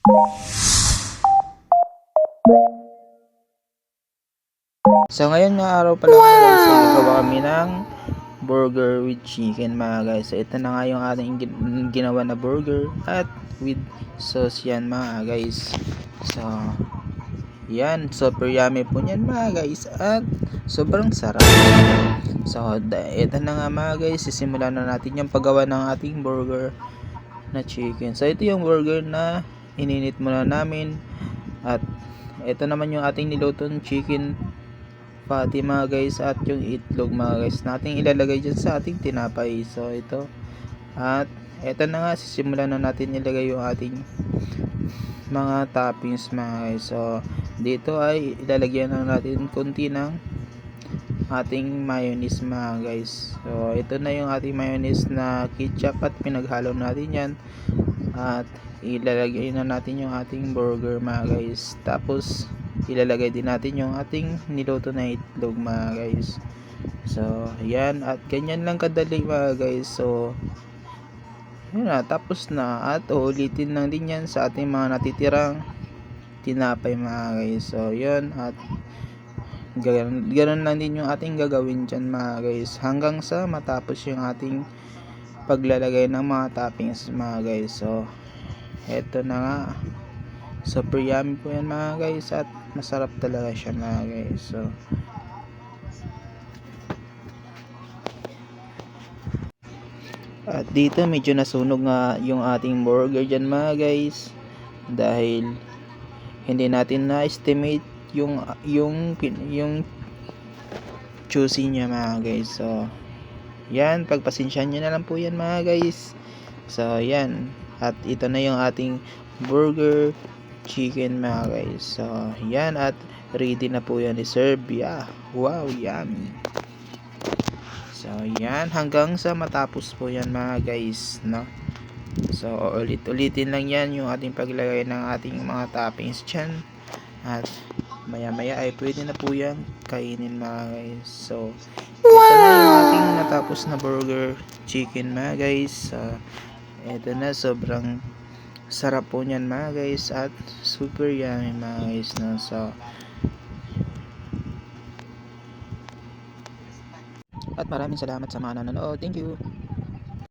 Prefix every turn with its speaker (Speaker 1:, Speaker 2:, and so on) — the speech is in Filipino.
Speaker 1: So ngayon na araw pa lang mga guys, so gagawa kami ng burger with chicken mga guys. So ito na nga yung ating ginawa na burger at with sauce yan mga guys. So yan, super yummy po yan mga guys at sobrang sarap. So ito na nga mga guys, sisimulan na natin yung paggawa ng ating burger na chicken. So ito yung burger na ininit muna namin at ito naman yung ating nilutong chicken patty mga guys at yung itlog mga guys nating ilalagay dyan sa ating tinapay. So ito at ito na nga, sisimulan na natin ilagay yung ating mga toppings mga guys. So dito ay ilalagyan na natin konti ng ating mayonnaise mga guys. So ito na yung ating mayonnaise na ketchup at pinaghalo natin yan at ilalagay na natin yung ating burger mga guys. Tapos ilalagay din natin yung ating niluto na itlog mga guys. So yan, at ganyan lang kadali mga guys. So yun na, tapos na at uulitin lang din yan sa ating mga natitirang tinapay mga guys. So yun, at ganun lang din yung ating gagawin dyan mga guys hanggang sa matapos yung ating paglalagay ng mga toppings mga guys. So eto na nga, super yummy po yan mga guys at masarap talaga siya mga guys. So at dito medyo nasunog nga yung ating burger dyan mga guys dahil hindi natin na-estimate yung juicy niya mga guys. So yan, pagpasensyahan nyo na lang po yan mga guys. So yan, at ito na yung ating burger chicken mga guys. So yan, at ready na po yan i-serve. Yeah, wow, yummy. So yan, hanggang sa matapos po yan mga guys, no? So ulit-ulitin lang yan yung ating paglagay ng ating mga toppings dyan at maya maya ay pwede na po yan kainin mga guys. So ito na yung ating natapos na burger chicken mga guys. Ito na, sobrang sarap po nyan mga guys at super yummy mga guys, no? So at maraming salamat sa mga nanonood. Thank you.